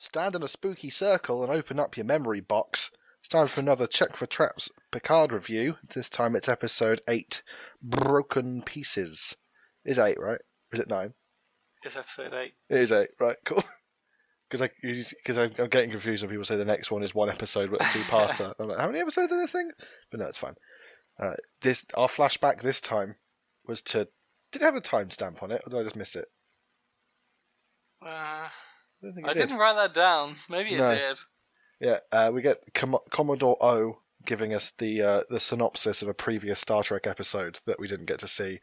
Stand in a spooky circle and open up your memory box. It's time for another Check for Traps Picard review. This time it's episode 8, Broken Pieces. It's 8, right? Or is it 9? It's episode 8. It is 8, right, cool. Because I'm getting confused when people say the next one is one episode but a two-parter. I'm like, how many episodes is this thing? But no, it's fine. Our flashback this time was to... Did it have a timestamp on it, or did I just miss it? I didn't write that down. Maybe it did. Yeah, we get Commodore O giving us the synopsis of a previous Star Trek episode that we didn't get to see,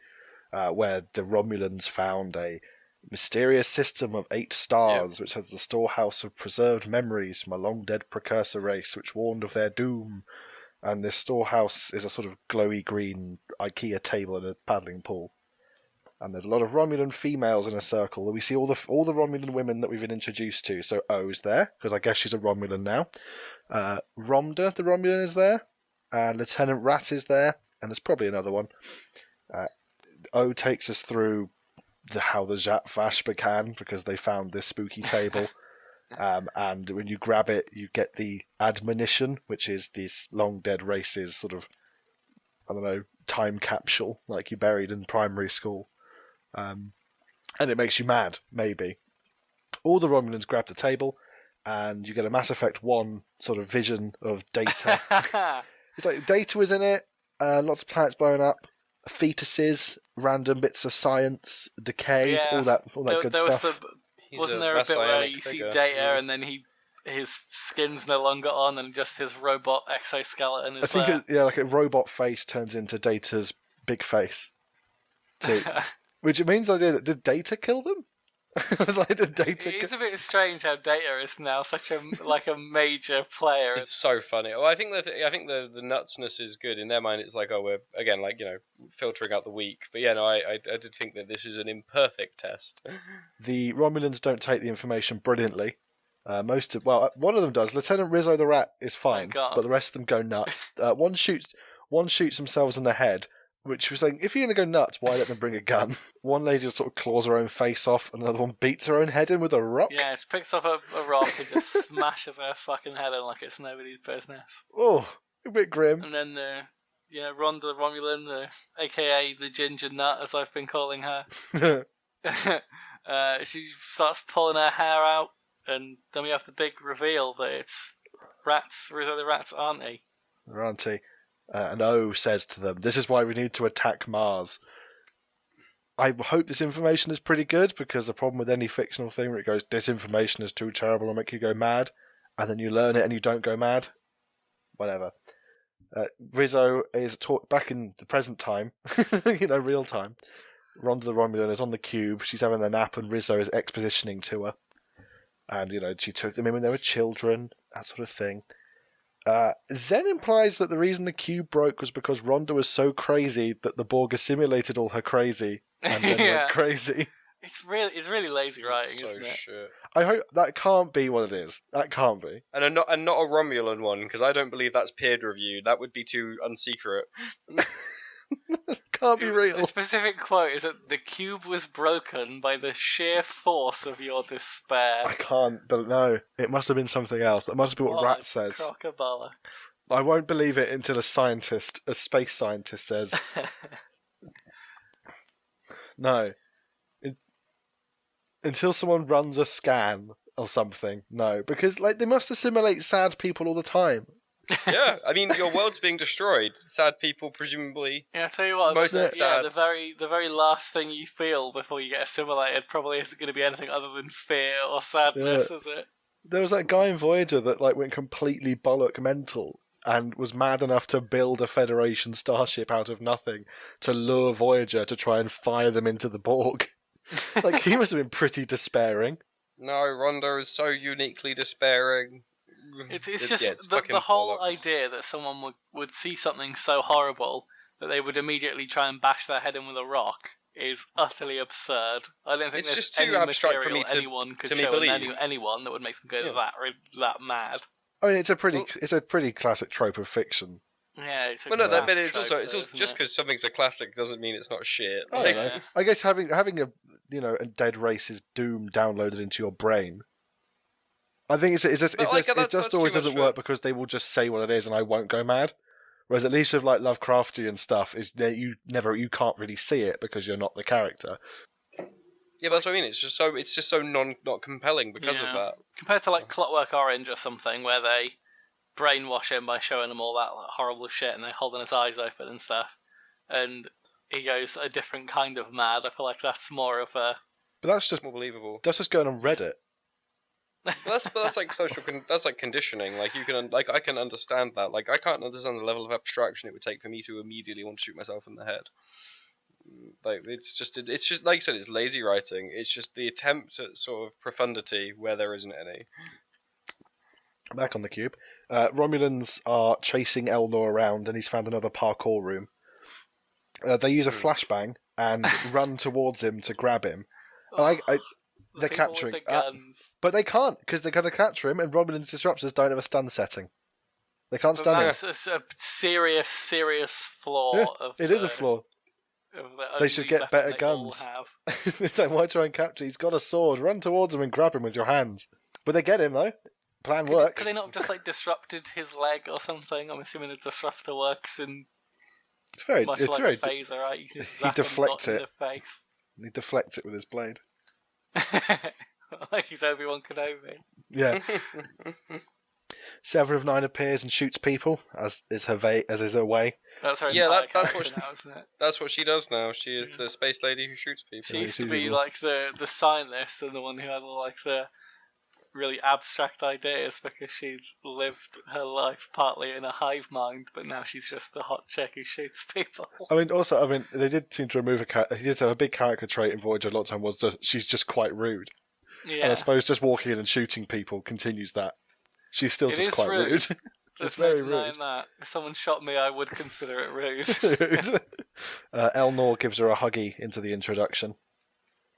where the Romulans found a mysterious system of 8 stars, which has the storehouse of preserved memories from a long-dead precursor race which warned of their doom. And this storehouse is a sort of glowy green IKEA table in a paddling pool. And there's a lot of Romulan females in a circle. We see all the Romulan women that we've been introduced to. So O's there, because I guess she's a Romulan now. Romda, the Romulan, is there. Lieutenant Rat is there. And there's probably another one. O takes us through how the Zhat Vash began, because they found this spooky table. And when you grab it, you get the admonition, which is this long-dead race's sort of, I don't know, time capsule, like you buried in primary school. And it makes you mad, maybe. All the Romulans grab the table, and you get a Mass Effect 1 sort of vision of Data. It's like Data was in it, lots of planets blowing up, fetuses, random bits of science, decay, all that good stuff. Wasn't there a bit where you see Data and then his skin's no longer on and just his robot exoskeleton is there? I think like a robot face turns into Data's big face too. Which it means did Data kill them? It's a bit strange how Data is now such a major player. It's so funny. Well, I think the nutsness is good in their mind. It's like, we're again filtering out the weak. But yeah, no, I did think that this is an imperfect test. The Romulans don't take the information brilliantly. One of them does. Lieutenant Rizzo the Rat is fine, but the rest of them go nuts. One shoots themselves in the head. Which was saying, if you're going to go nuts, why let them bring a gun? One lady just sort of claws her own face off, and another one beats her own head in with a rock. Yeah, she picks up a rock and just smashes her fucking head in like it's nobody's business. Oh, a bit grim. And then Rhonda the Romulan, aka the Ginger Nut, as I've been calling her. She starts pulling her hair out, and then we have the big reveal that it's Rizzo the Rat's auntie. Her auntie. And O says to them, this is why we need to attack Mars. I hope this information is pretty good, because the problem with any fictional thing where it goes, this information is too terrible, it'll make you go mad, and then you learn it and you don't go mad. Whatever. Rizzo is back in the present time, real time. Rhonda the Romulan is on the cube, she's having a nap, and Rizzo is expositioning to her. And, she took them in when they were children, that sort of thing. Then implies that the reason the cube broke was because Rhonda was so crazy that the Borg assimilated all her crazy and then went crazy. It's really lazy writing, isn't it? Shit. I hope that can't be what it is. That can't be. And not a Romulan one, because I don't believe that's peer reviewed. That would be too unsecret. Can't be real. The specific quote is that the cube was broken by the sheer force of your despair. I can't, but no. It must have been something else. That must be what Rat says. Crocobollocks. I won't believe it until a space scientist says. No. Until someone runs a scan or something. No. Because they must assimilate sad people all the time. Yeah, I mean, your world's being destroyed. Sad people, presumably. Yeah, I tell you what, sad. the very last thing you feel before you get assimilated probably isn't going to be anything other than fear or sadness, is it? There was that guy in Voyager that went completely bollock mental and was mad enough to build a Federation starship out of nothing to lure Voyager to try and fire them into the Borg. He must have been pretty despairing. No, Rhonda is so uniquely despairing. It's just the whole idea that someone would see something so horrible that they would immediately try and bash their head in with a rock is utterly absurd. I don't think there's any material anyone could show anyone that would make them go that mad. I mean, it's a pretty classic trope of fiction. Yeah, it's a but it's also just because something's a classic doesn't mean it's not shit. I guess having a dead race's doom downloaded into your brain I think it just always doesn't work because they will just say what it is and I won't go mad. Whereas at least with like Lovecraftian stuff, is that you can't really see it because you're not the character. Yeah, that's what I mean. It's just so not compelling because of that. Compared to like Clockwork Orange or something, where they brainwash him by showing him all that like, horrible shit and they're holding his eyes open and stuff, and he goes a different kind of mad. I feel like that's more of a. But that's just more believable. That's just going on Reddit. That's like that's like conditioning. Like you can I can understand that. Like I can't understand the level of abstraction it would take for me to immediately want to shoot myself in the head. Like it's just like you said, it's lazy writing. It's just the attempt at sort of profundity where there isn't any. Back on the cube, Romulans are chasing Elnor around, and he's found another parkour room. They use a flashbang and run towards him to grab him. They're capturing the guns. But they can't, because they're going to capture him, and Romulan's disruptors don't have a stun setting. They can't stun him. That's a serious flaw. Yeah, it is a flaw. They should get better guns. It's like, why try and capture? He's got a sword. Run towards him and grab him with your hands. But they get him, though. Plan works. Could they not have just disrupted his leg or something? I'm assuming a disruptor works in much like a phaser, right? You can zap him in the face. He deflects it with his blade. Like he's Obi-Wan Kenobi. Yeah. Seven of Nine appears and shoots people, as is her way. That's her that's what now, isn't it? That's what she does now. She is the space lady who shoots people. She used to be like the scientist and the one who had like the really abstract ideas because she'd lived her life partly in a hive mind, but now she's just the hot chick who shoots people. They did seem to remove he did have a big character trait in Voyager a lot of time was she's just quite rude. Yeah. And I suppose just walking in and shooting people continues that. She's still just quite rude. It's very rude. That. If someone shot me, I would consider it rude. Elnor gives her a huggy into the introduction.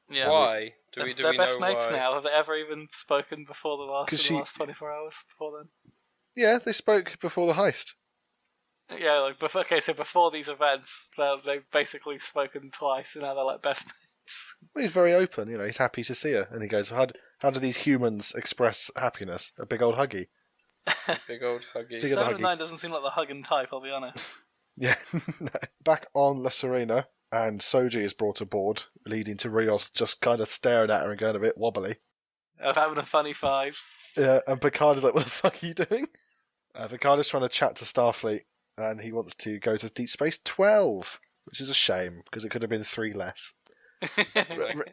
Yeah. Why? They're best mates now. Have they ever even spoken before the last 24 hours before then? Yeah, they spoke before the heist. Yeah, so before these events, they've basically spoken twice, and now they're like best mates. Well, he's very open, he's happy to see her, and he goes, how do these humans express happiness? A big old huggy. Big old huggy. 7 of 9 doesn't seem like the hugging type, I'll be honest. Yeah. Back on La Serena, and Soji is brought aboard, leading to Rios just kind of staring at her and going a bit wobbly. I'm having a funny five. Yeah, and Picard is like, what the fuck are you doing? Picard is trying to chat to Starfleet, and he wants to go to Deep Space 12, which is a shame, because it could have been 3 less.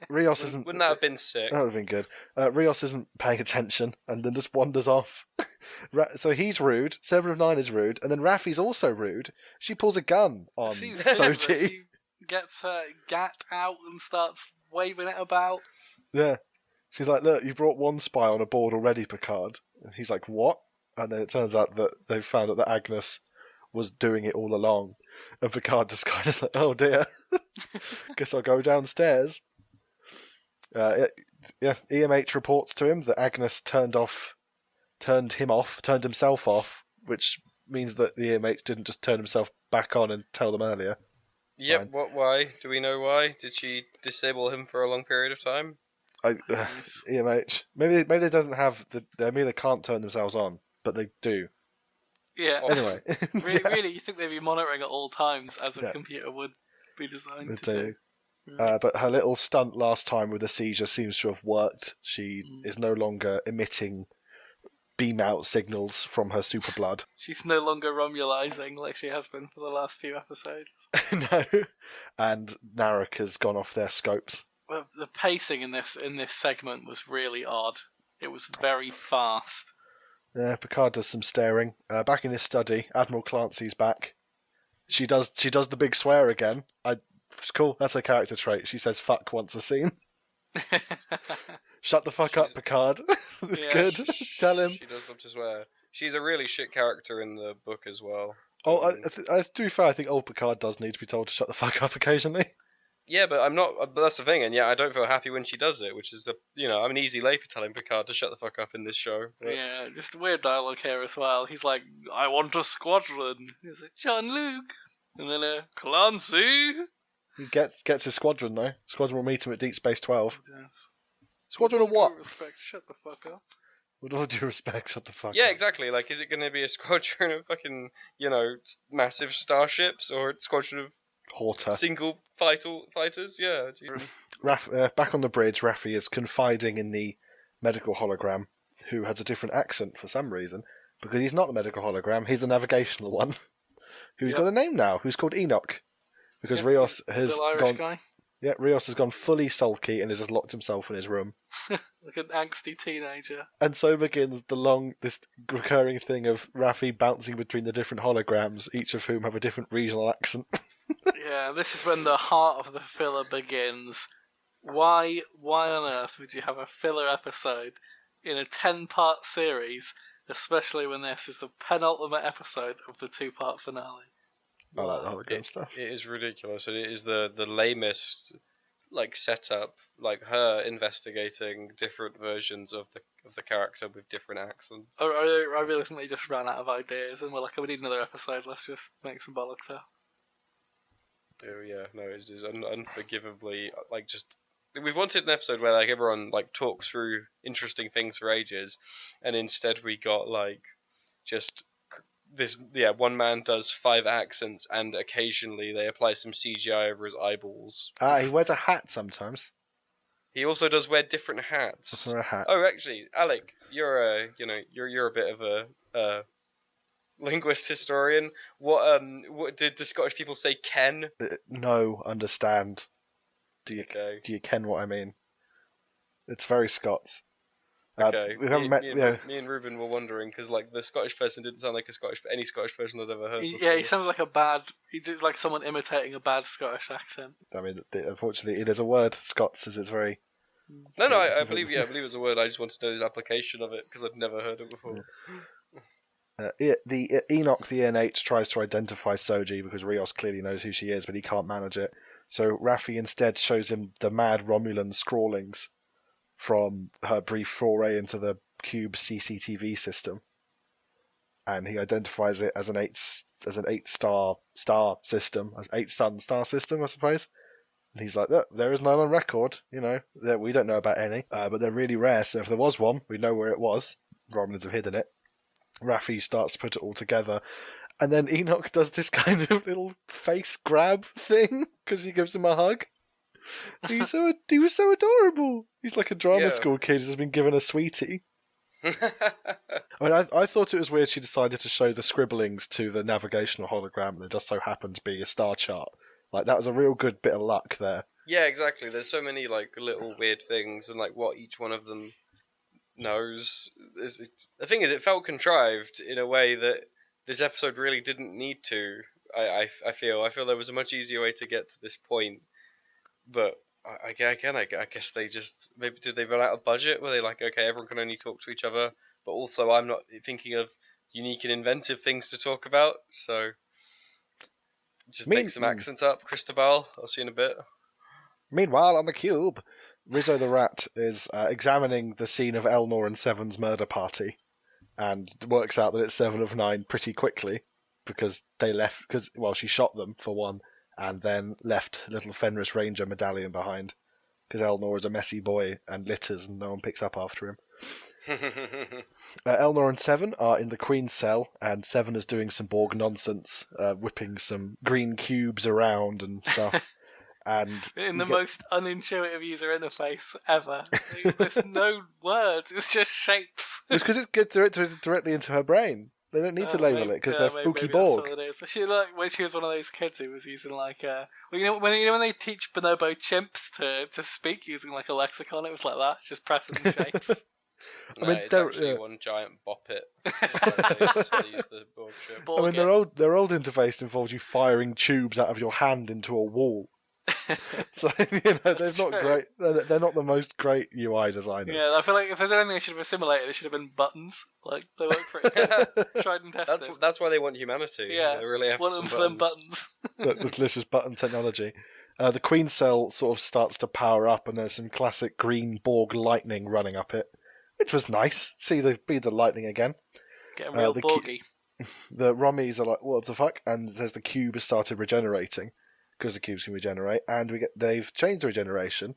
Rios isn't. Wouldn't that have been sick? That would have been good. Rios isn't paying attention and then just wanders off. So he's rude. 7 of 9 is rude, and then Raffi's also rude. She pulls a gun on Soji. She gets her gat out and starts waving it about. Yeah, she's like, "Look, you brought one spy on aboard already, Picard." And he's like, "What?" And then it turns out that they've found out that Agnes was doing it all along. And Picard just kind of like, oh dear, guess I'll go downstairs. EMH reports to him that Agnes turned himself off, which means that the EMH didn't just turn himself back on and tell them earlier. Yep, why? Do we know why? Did she disable him for a long period of time? EMH. Maybe they doesn't have maybe they can't turn themselves on, but they do. Yeah. Anyway. really, you think they'd be monitoring at all times as a computer would be designed to do. But her little stunt last time with the seizure seems to have worked. She is no longer emitting beam-out signals from her super blood. She's no longer Romulizing like she has been for the last few episodes. No. And Narek has gone off their scopes. Well, the pacing in this segment was really odd. It was very fast. Yeah, Picard does some staring. Back in his study, Admiral Clancy's back. She does the big swear again. It's cool. That's her character trait. She says "fuck" once a scene. Shut the fuck up, Picard. Good. Tell him. She does love to swear. She's a really shit character in the book as well. Oh, to be fair, I think old Picard does need to be told to shut the fuck up occasionally. Yeah, but I'm not. But that's the thing, and I don't feel happy when she does it, which is I'm an easy lay for telling Picard to shut the fuck up in this show. But... Yeah, just weird dialogue here as well. He's like, "I want a squadron." He's like, "Jean-Luc," and then Clancy. He gets his squadron though. Squadron will meet him at Deep Space 12. Yes. Squadron of what? Respect. Shut the fuck up. With all due respect, shut the fuck up. Yeah, exactly. Like, is it going to be a squadron of fucking, massive starships, or a squadron of Horta. single fighters? Yeah. Back on the bridge, Raffi is confiding in the medical hologram, who has a different accent for some reason, because he's not the medical hologram, he's the navigational one, who's got a name now, who's called Enoch. Because Rios has Irish guy. Yeah, Rios has gone fully sulky and has just locked himself in his room. Like an angsty teenager. And so begins this recurring thing of Raffi bouncing between the different holograms, each of whom have a different regional accent. Yeah, this is when the heart of the filler begins. Why on earth would you have a filler episode in a 10-part series, especially when this is the penultimate episode of the 2-part finale? I like the hologram stuff. It is ridiculous, and it is the lamest setup, like her investigating different versions of the character with different accents. I really think they just ran out of ideas and were like, we need another episode, let's just make some bollocks out. Oh yeah, no, it's just unforgivably we've wanted an episode where everyone talks through interesting things for ages, and instead we got just this. Yeah, one man does 5 accents, and occasionally they apply some CGI over his eyeballs. He wears a hat sometimes. He also does wear different hats. Does wear a hat. Oh, actually, Alec, you're a bit of a linguist historian. What did the Scottish people say? Ken? No, understand. Do you ken what I mean? It's very Scots. Okay. We haven't met. Me and Ruben were wondering because the Scottish person didn't sound like any Scottish person I'd ever heard. Yeah, he sounds like he does like someone imitating a bad Scottish accent. I mean, unfortunately, it is a word. Scots is very. No, I believe it's a word. I just wanted to know the application of it because I'd never heard it before. The Enoch, the ENH, tries to identify Soji because Rios clearly knows who she is, but he can't manage it. So Raffi instead shows him the mad Romulan scrawlings from her brief foray into the Cube CCTV system, and he identifies it as an 8-star star system, as 8-sun star system, I suppose. And he's like, look, there is none on record. We don't know about any, but they're really rare. So if there was one, we know where it was. Romulans have hidden it. Raffi starts to put it all together. And then Enoch does this kind of little face grab thing because she gives him a hug. He was so adorable. He's like a drama school kid who's been given a sweetie. I mean, I thought it was weird she decided to show the scribblings to the navigational hologram and it just so happened to be a star chart. That was a real good bit of luck there. Yeah, exactly. There's so many little weird things and what each one of them knows. The thing is, it felt contrived in a way that this episode really didn't need to. I feel there was a much easier way to get to this point, but I guess they just maybe did they run out of budget? Were they okay, everyone can only talk to each other, but also I'm not thinking of unique and inventive things to talk about, so just make some accents up. Cristobal, I'll see you in a bit. Meanwhile, on the Cube, Rizzo the Rat is examining the scene of Elnor and Seven's murder party, and works out that it's 7 of 9 pretty quickly because they left. She shot them for one, and then left little Fenris Ranger medallion behind because Elnor is a messy boy and litters, and no one picks up after him. Elnor and Seven are in the Queen's cell, and Seven is doing some Borg nonsense, whipping some green cubes around and stuff. And in the most unintuitive user interface ever. There's no words, it's just shapes. It's because it gets directly into her brain. They don't need to label it because they're spooky Borg. That's what it is. She when she was one of those kids who was using when they teach bonobo chimps to speak using a lexicon, it was like that, just pressing shapes. No, it's actually one giant bop it. That's how they use the Borg chip. Their old interface involves you firing tubes out of your hand into a wall. So they're not great. They're not the most great UI designers. Yeah, I feel like if there's anything they should have assimilated, it should have been buttons. They work pretty tried and tested. That's why they want humanity. Yeah, they really have one of them for them buttons. The delicious button technology. The Queen cell sort of starts to power up, and there's some classic green Borg lightning running up it, which was nice. See the lightning again. Getting real Borgy. The Rommies are like, what the fuck? And there's the cube has started regenerating. Because the cubes can regenerate, and they've changed the regeneration.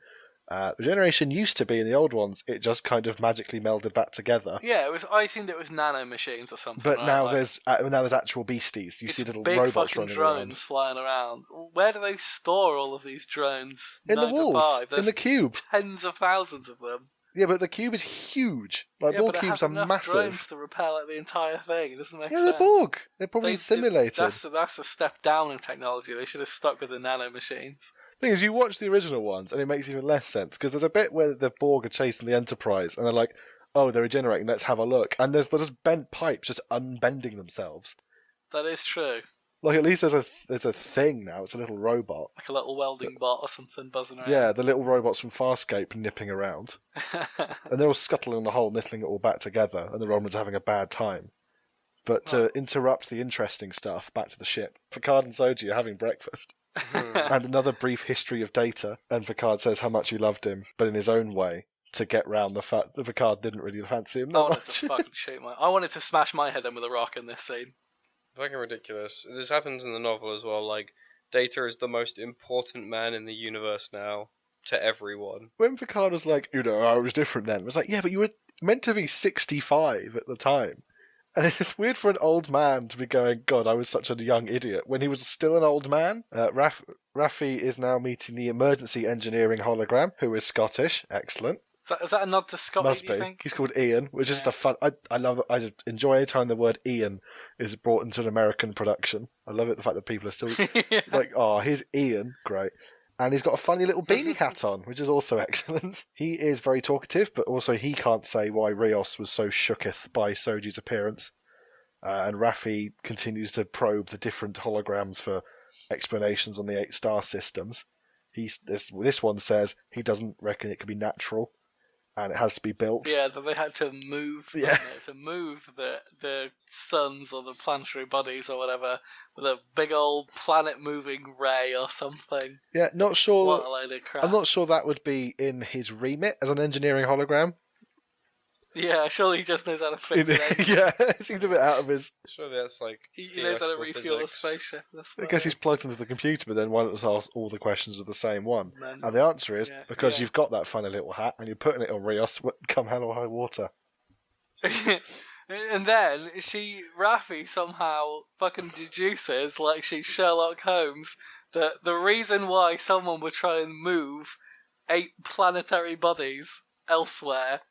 Regeneration used to be in the old ones, it just kind of magically melded back together. Yeah, it was. I assumed it was nano machines or something. But right? now there's actual beasties. You see little big robots fucking running drones around. Flying around. Where do they store all of these drones? In the walls, in the cube. Tens of thousands of them. Yeah, but the cube is huge. Like Borg cubes are massive. Drones to repel the entire thing. It doesn't make sense. Yeah, they're Borg. They're probably simulated. That's a step down in technology. They should have stuck with the nano machines. Thing is, you watch the original ones, and it makes even less sense because there's a bit where the Borg are chasing the Enterprise, and they're like, "Oh, they're regenerating. Let's have a look." And there's just bent pipes just unbending themselves. That is true. Like at least there's a thing now. It's a little robot, like a little welding bot or something buzzing around. Yeah, the little robots from Farscape nipping around, and they're all scuttling in the hole, nipping it all back together, and the Romans are having a bad time. But to interrupt the interesting stuff, back to the ship, Picard and Soji are having breakfast. And another brief history of Data, and Picard says how much he loved him, but in his own way, to get round the fact that Picard didn't really fancy him that much. I wanted to smash my head in with a rock in this scene. Fucking ridiculous. This happens in the novel as well, like, Data is the most important man in the universe now, to everyone. When Picard was like, I was different then, it was like, yeah, but you were meant to be 65 at the time. And it's just weird for an old man to be going, God, I was such a young idiot, when he was still an old man. Raffi is now meeting the emergency engineering hologram, who is Scottish. Excellent. Is that a nod to Scotty, Must be. You think? He's called Ian, which is just a fun... I love... I enjoy any time the word Ian is brought into an American production. I love it, the fact that people are still like, oh, here's Ian. Great. And he's got a funny little beanie hat on, which is also excellent. He is very talkative, but also he can't say why Rios was so shooketh by Soji's appearance. And Raffi continues to probe the different holograms for explanations on the 8 star systems. This one says he doesn't reckon it could be natural, and it has to be built. Yeah, that they had to move the suns or the planetary bodies or whatever with a big old planet-moving ray or something. Yeah, not sure. What a load of crap. I'm not sure that would be in his remit as an engineering hologram. Yeah, surely he just knows how to fix it. Yeah, it seems a bit out of his... Surely that's like... He knows how to refuel a spaceship. I guess he's plugged into the computer, but then why not just ask all the questions of the same one? And the answer is, because you've got that funny little hat, and you're putting it on Rios, come hell or high water. And then, Raffi somehow fucking deduces, like she's Sherlock Holmes, that the reason why someone would try and move 8 planetary bodies elsewhere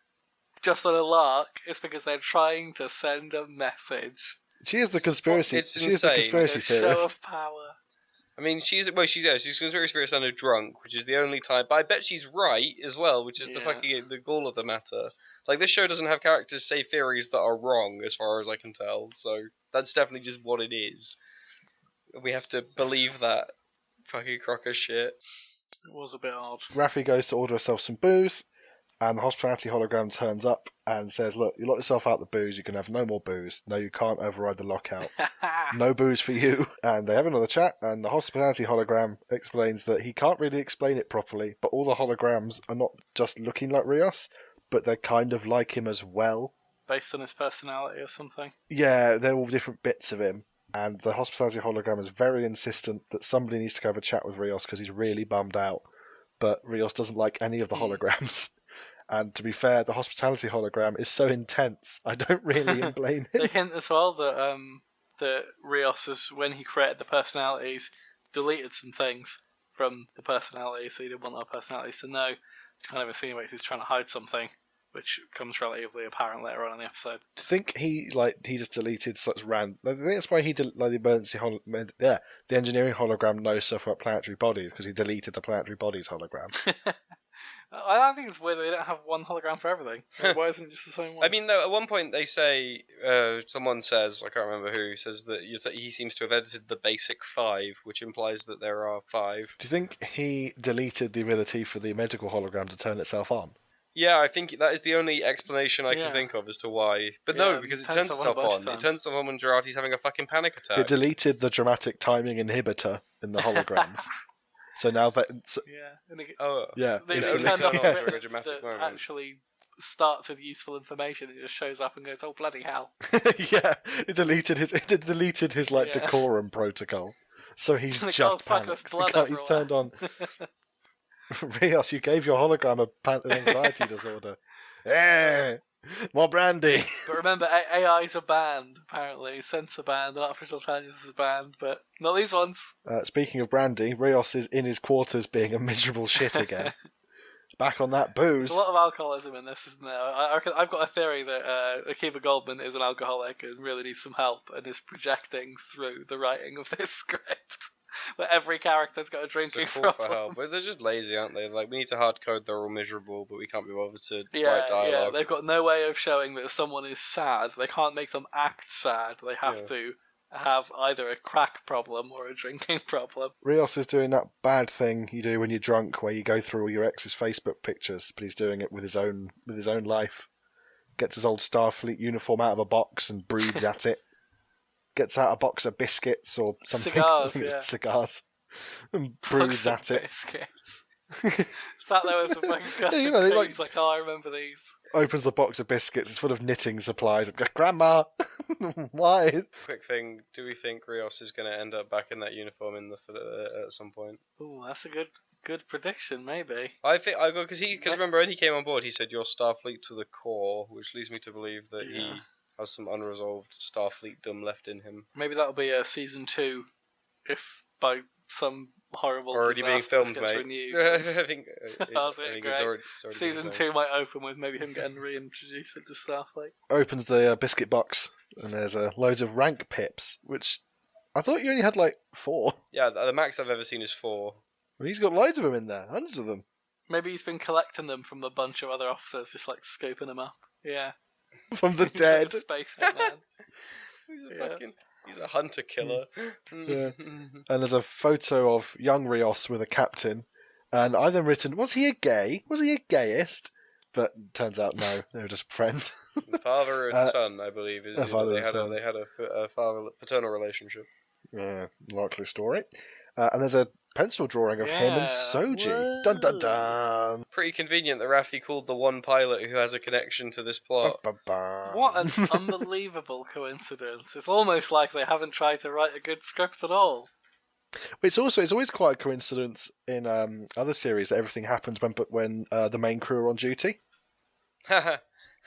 just on a lark is because they're trying to send a message. She is the conspiracy. She is the conspiracy theorist. Show of power. I mean, she's a conspiracy theorist and a drunk, which is the only time. But I bet she's right as well, which is the gall of the matter. Like, this show doesn't have characters say theories that are wrong, as far as I can tell. So that's definitely just what it is. We have to believe that fucking crock of shit. It was a bit odd. Raffi goes to order herself some booze. And the hospitality hologram turns up and says, look, you lock yourself out the booze, you can have no more booze. No, you can't override the lockout. No booze for you. And they have another chat, and the hospitality hologram explains that he can't really explain it properly, but all the holograms are not just looking like Rios, but they're kind of like him as well. Based on his personality or something? Yeah, they're all different bits of him. And the hospitality hologram is very insistent that somebody needs to go have a chat with Rios because he's really bummed out. But Rios doesn't like any of the holograms. And to be fair, the hospitality hologram is so intense, I don't really blame him. They hint as well that Rios, when he created the personalities, deleted some things from the personalities, so he didn't want our personalities to know. Which kind of insinuates he's trying to hide something, which comes relatively apparent later on in the episode. Do you think he just deleted such random... I think that's why he did the emergency the engineering hologram knows stuff about planetary bodies, because he deleted the planetary bodies hologram. I think it's weird they don't have one hologram for everything. Why isn't it just the same one? I mean, though, at one point they say, someone says, I can't remember who, says that he seems to have edited the basic 5, which implies that there are 5. Do you think he deleted the ability for the medical hologram to turn itself on? Yeah, I think that is the only explanation I can think of as to why. But no, because it turns itself on. It turns itself on when Jurati's having a fucking panic attack. It deleted the dramatic timing inhibitor in the holograms. So now that... They turned off a bit that actually starts with useful information. It just shows up and goes, oh, bloody hell. Yeah, it deleted his decorum protocol. So he's just panicked. He's turned on... Rios, you gave your hologram an anxiety disorder. Yeah, more brandy. But remember, AIs are banned, apparently. Sensor banned, and artificial intelligence is banned, but not these ones. Speaking of brandy, Rios is in his quarters being a miserable shit again. Back on that booze. There's a lot of alcoholism in this, isn't there? I've got a theory that Akiva Goldman is an alcoholic and really needs some help and is projecting through the writing of this script. Where every character's got a drinking problem. For help. But they're just lazy, aren't they? Like, we need to hard code they're all miserable, but we can't be bothered to write dialogue. Yeah, they've got no way of showing that someone is sad. They can't make them act sad. They have to have either a crack problem or a drinking problem. Rios is doing that bad thing you do when you're drunk, where you go through all your ex's Facebook pictures, but he's doing it with his own life. Gets his old Starfleet uniform out of a box and broods at it. Gets out a box of biscuits or something. Cigars. And broods at it. Biscuits. Sat there with some fucking custard creams, like, oh, I remember these. Opens the box of biscuits, it's full of knitting supplies. Grandma, why? Quick thing, do we think Rios is going to end up back in that uniform at some point? Oh, that's a good prediction, maybe. I think because remember when he came on board, he said you're Starfleet to the core, which leads me to believe that he has some unresolved Starfleetdom left in him. Maybe that'll be a season 2, if by some horrible already being filmed, gets mate. Renewed. I think it's already season 2 might open with maybe him getting reintroduced into Starfleet. Opens the biscuit box and there's loads of rank pips, which I thought you only had like 4. Yeah, the max I've ever seen is 4. Well, he's got loads of them in there, hundreds of them. Maybe he's been collecting them from a bunch of other officers, just like scoping them up. Yeah. From the dead. Like a space hitman. He's a hunter killer. Yeah. And there's a photo of young Rios with a captain, and I've then written, was he a gay? Was he a gayist? But turns out no, they were just friends. Father and son, I believe, they had a father paternal relationship. Yeah, likely story. And there's a pencil drawing of him and Soji. Whoa. Dun dun dun. Pretty convenient that Raffi called the one pilot who has a connection to this plot. What an unbelievable coincidence. It's almost like they haven't tried to write a good script at all. It's always quite a coincidence in other series that everything happens when the main crew are on duty.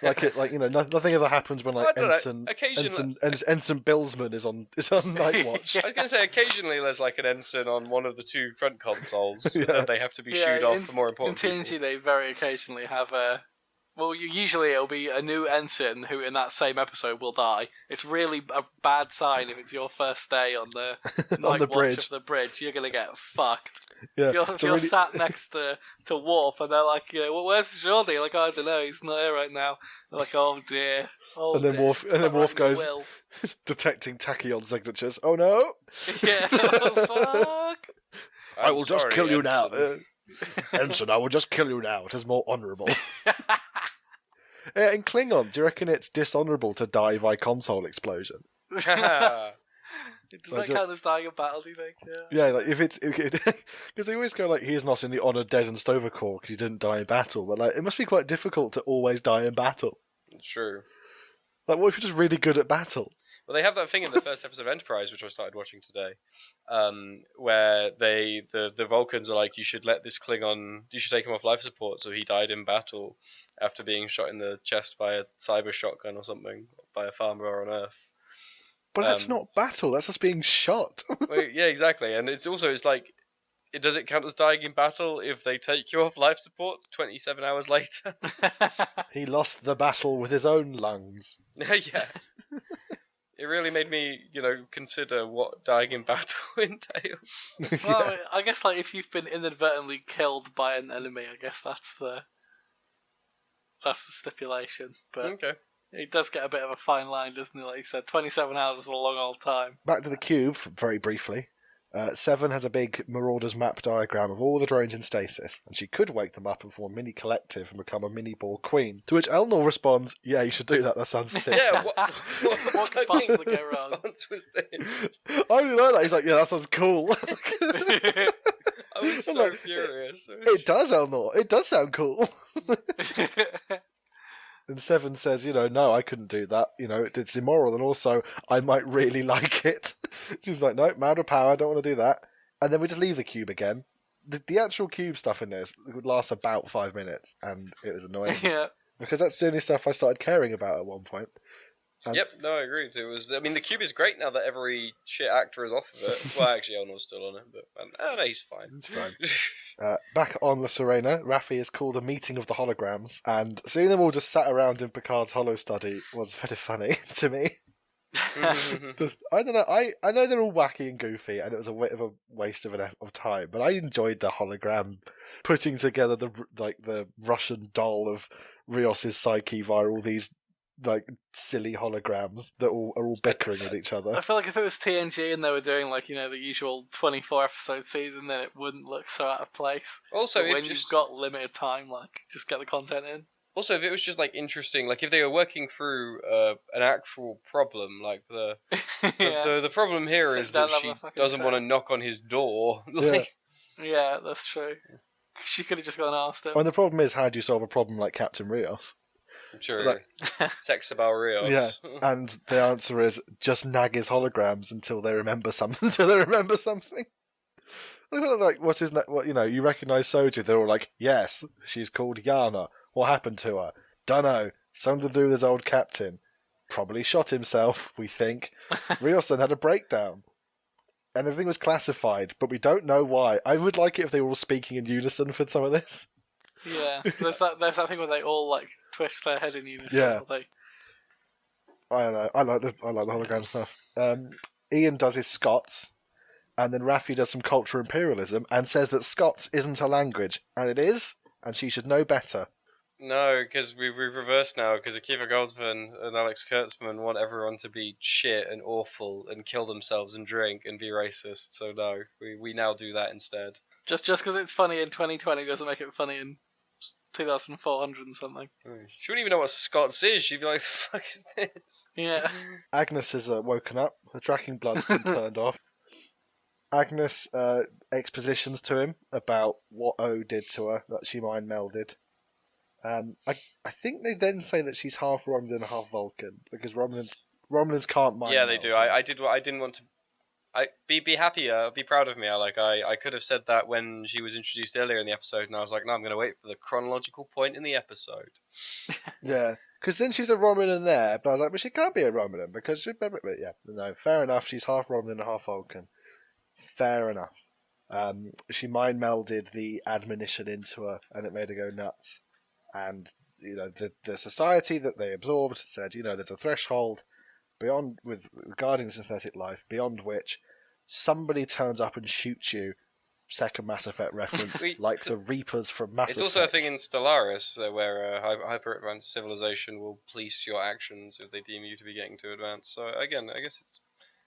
Nothing ever happens when Ensign Billsman is on night watch. I was going to say occasionally there's like an ensign on one of the 2 front consoles that they have to be shooed off for more important people. In TNG they very occasionally have usually it'll be a new ensign who in that same episode will die. It's really a bad sign if it's your first day on the night watch of the bridge. You're going to get fucked. Yeah, if you're sat next to Worf and they're like, well, where's Jordi? Like, I don't know, he's not here right now. They're like, oh dear. And then Worf goes, detecting tachyon signatures. Oh no! Yeah, oh fuck! I will just kill you now. Ensign, I will just kill you now. It is more honourable. In Klingon, do you reckon it's dishonourable to die by console explosion? Does that count as dying in battle, do you think? Yeah, like because they always go like, he's not in the honoured dead and Stover Corps because he didn't die in battle, but like it must be quite difficult to always die in battle. True. Like, what if you're just really good at battle? Well, they have that thing in the first episode of Enterprise, which I started watching today, where the Vulcans are like, you should let this Klingon, you should take him off life support, so he died in battle after being shot in the chest by a cyber shotgun or something, by a farmer on Earth. But that's not battle, that's just being shot. Well, yeah, exactly, and it's like, does it count as dying in battle if they take you off life support 27 hours later? He lost the battle with his own lungs. Yeah. It really made me, consider what dying in battle entails. Well, I guess like if you've been inadvertently killed by an enemy, I guess that's the stipulation. But okay. It does get a bit of a fine line, doesn't it? Like you said, 27 hours is a long old time. Back to the cube, very briefly. Seven has a big Marauder's map diagram of all the drones in stasis, and she could wake them up and form a mini collective and become a mini ball queen. To which Elnor responds, "Yeah, you should do that. That sounds sick." Yeah, what could possibly go wrong? Response was this? I really like that. He's like, "Yeah, that sounds cool." I was so furious. It does, Elnor. It does sound cool. And Seven says, no, I couldn't do that. It's immoral, and also I might really like it. She's like, no, matter of power, I don't want to do that. And then we just leave the cube again. the actual cube stuff in this would last about 5 minutes, and it was annoying. Yeah. Because that's the only stuff I started caring about at one point. Yep, no, I agree. I mean, the cube is great now that every shit actor is off of it. Well, actually, Elnor's still on it, but no, he's fine. It's fine. Back on La Serena, Raffi is called a meeting of the holograms, and seeing them all just sat around in Picard's holo study was very funny to me. I don't know. I know they're all wacky and goofy, and it was a bit of a waste of time. But I enjoyed the hologram putting together the Russian doll of Rios's psyche via all these silly holograms that are all bickering with each other. I feel like if it was TNG and they were doing the usual 24 episode season, then it wouldn't look so out of place. Also, when you've got limited time, just get the content in. Also, if it was just interesting, if they were working through an actual problem, the problem here is that she doesn't want to knock on his door. Yeah, that's true. She could have just gone and asked him. And the problem is, how do you solve a problem like Captain Rios? Sure. Sex about Rios. Yeah, and the answer is just nag his holograms until they remember something. What is that? You recognise Soji? They're all like, yes, she's called Yana. What happened to her? Dunno. Something to do with his old captain. Probably shot himself, we think. Rios then had a breakdown. And everything was classified, but we don't know why. I would like it if they were all speaking in unison for some of this. Yeah, there's that thing where they all twist their head in unison. Yeah. I don't know. I like the hologram stuff. Ian does his Scots, and then Raffi does some cultural imperialism and says that Scots isn't a language, and it is, and she should know better. No, because we've reversed now, because Akiva Goldsman and Alex Kurtzman want everyone to be shit and awful and kill themselves and drink and be racist, so no, we now do that instead. Just because it's funny in 2020 doesn't make it funny in 2,400 and something. She wouldn't even know what Scots is. She'd be like, the fuck is this? Yeah. Agnes has woken up. Her tracking blood's been turned off. Agnes expositions to him about what O did to her, that she mind melded. I think they then say that she's half Romulan, half Vulcan, because Romulans can't mind. Yeah, they do. I didn't want to. Be happier, be proud of me, Alec. I could have said that when she was introduced earlier in the episode, and I was like, no, I'm going to wait for the chronological point in the episode. Yeah, because then she's a Romulan there, but I was like, but she can't be a Romulan, because yeah, no, fair enough, she's half Romulan and half Vulcan. Fair enough. She mind melded the admonition into her, and it made her go nuts. And, the society that they absorbed said, there's a threshold regarding synthetic life, beyond which somebody turns up and shoots you. Second Mass Effect reference, like the Reapers from Mass Effect. It's also a thing in Stellaris where hyper-advanced civilization will police your actions if they deem you to be getting too advanced. So again, I guess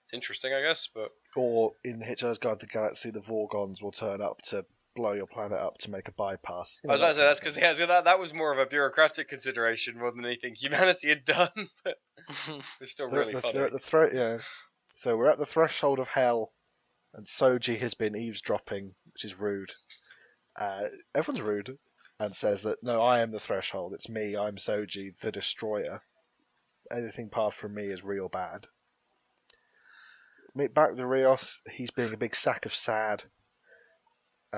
it's interesting, but... Or in Hitchhiker's Guide to the Galaxy, the Vorgons will turn up to blow your planet up to make a bypass. I was about to say that's because that was more of a bureaucratic consideration more than anything humanity had done. But it's still really funny. They're at the yeah. So we're at the threshold of hell, and Soji has been eavesdropping, which is rude. Everyone's rude, and says that no, I am the threshold. It's me. I'm Soji, the destroyer. Anything apart from me is real bad. Meet back to Rios. He's being a big sack of sad.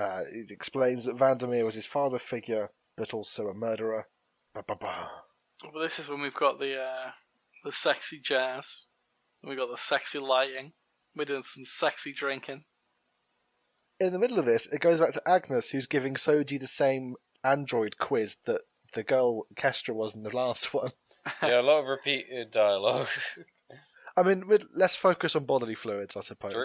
It explains that Vandermeer was his father figure, but also a murderer. Well, this is when we've got the sexy jazz. We've got the sexy lighting. We're doing some sexy drinking. In the middle of this, it goes back to Agnes, who's giving Soji the same android quiz that the girl Kestra was in the last one. Yeah, a lot of repeated dialogue. I mean, let's focus on bodily fluids, I suppose. Sure.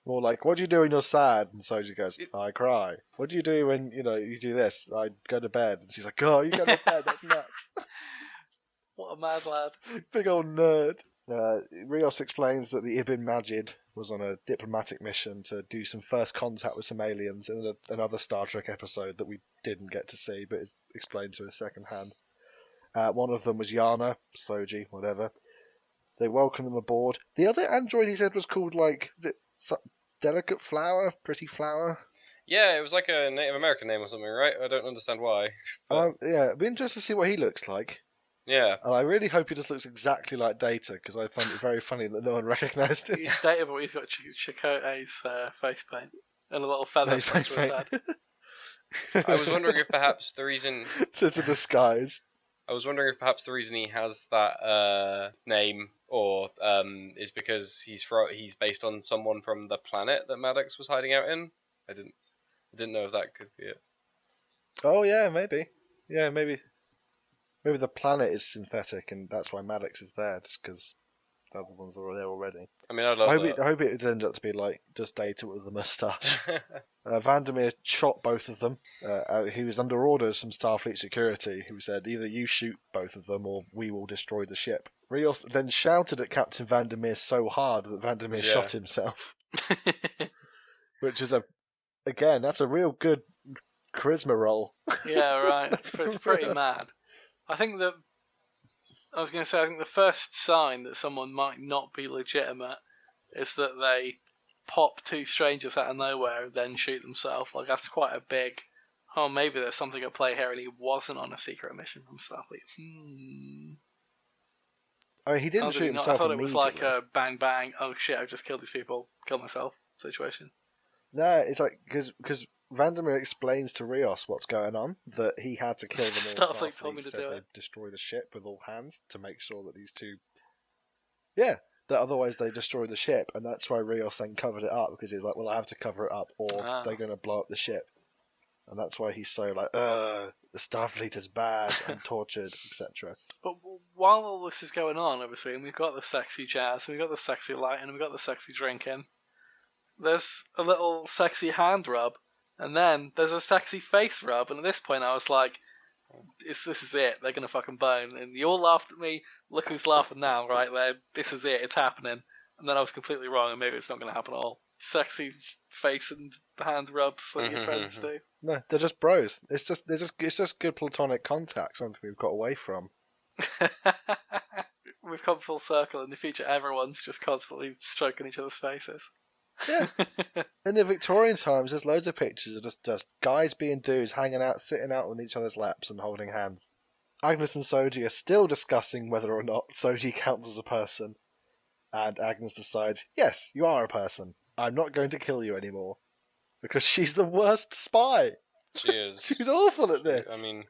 More like, what do you do when you're sad? And Soji goes, I cry. What do you do when, you do this? I go to bed. And she's like, oh, you go to bed? That's nuts. What a mad lad. Big old nerd. Rios explains that the Ibn Majid was on a diplomatic mission to do some first contact with some aliens in another Star Trek episode that we didn't get to see, but is explained to us secondhand. One of them was Yana, Soji, whatever. They welcome them aboard. The other android he said was called, Delicate Flower? Pretty Flower? Yeah, it was like a Native American name or something, right? I don't understand why. Yeah, it'd be interesting to see what he looks like. Yeah. And I really hope he just looks exactly like Data, because I find it very funny that no one recognised him. He's Data, but he's got Chakotay's face paint. and a little feather stuck to his head. I was wondering if perhaps the reason... It's a disguise. I was wondering if perhaps the reason he has that name is because he's based on someone from the planet that Maddox was hiding out in. I didn't know if that could be it. Oh yeah, maybe. Yeah, maybe the planet is synthetic and that's why Maddox is there, just because the other ones are there already. I mean, I hope it would end up to be like just Data with a moustache. Vandermeer shot both of them. He was under orders from Starfleet security, who said, either you shoot both of them or we will destroy the ship. Rios then shouted at Captain Vandermeer so hard that Vandermeer shot himself. Which is that's a real good charisma roll. Yeah, right. It's pretty mad. I think the first sign that someone might not be legitimate is that they pop two strangers out of nowhere and then shoot themselves. Like, that's quite a big... Oh, maybe there's something at play here and he wasn't on a secret mission from Starfleet. I mean, he didn't shoot himself. I thought it was like a bang bang, oh shit, I've just killed these people, kill myself situation. No, it's like, because Vandermeer explains to Rios what's going on, that he had to kill them all. Starfleet told me to do it. Destroy the ship with all hands to make sure that these two... Yeah, that otherwise they destroy the ship, and that's why Rios then covered it up, because he's like, well, I have to cover it up, or they're going to blow up the ship. And that's why he's so like, the Starfleet is bad and tortured, etc. But while all this is going on, obviously, and we've got the sexy jazz, and we've got the sexy lighting, and we've got the sexy drinking, there's a little sexy hand rub, and then there's a sexy face rub, and at this point I was like, this is it, they're going to fucking bone. And you all laughed at me, look who's laughing now, right there, this is it, it's happening. And then I was completely wrong, and maybe it's not going to happen at all. Sexy face and hand rubs that your friends do. No, they're just bros. It's just good platonic contact, something we've got away from. We've come full circle. In the future, everyone's just constantly stroking each other's faces. Yeah. In the Victorian times, there's loads of pictures of just guys being dudes, hanging out, sitting out on each other's laps and holding hands. Agnes and Soji are still discussing whether or not Soji counts as a person. And Agnes decides, yes, you are a person. I'm not going to kill you anymore. Because she's the worst spy. She is. She's awful at this. I mean,